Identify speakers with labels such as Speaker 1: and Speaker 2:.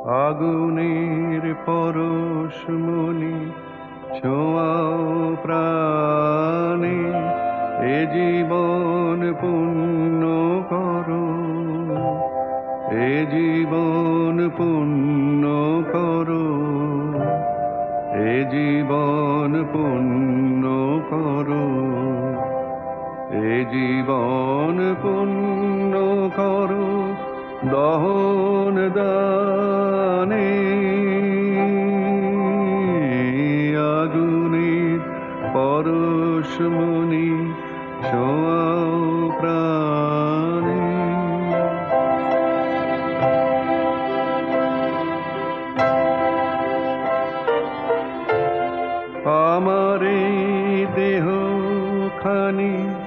Speaker 1: আগুনের পরশমণি ছোঁয়াও প্রাণে, এ জীবন পুণ্য করো, এ জীবন পুণ্য করো, এ জীবন পুণ্য করো, এ জীবন পুণ্য করো দহন দানে। আগুনের পরশমণি ছোঁয়াও প্রাণে। আমার এই দেহ খানি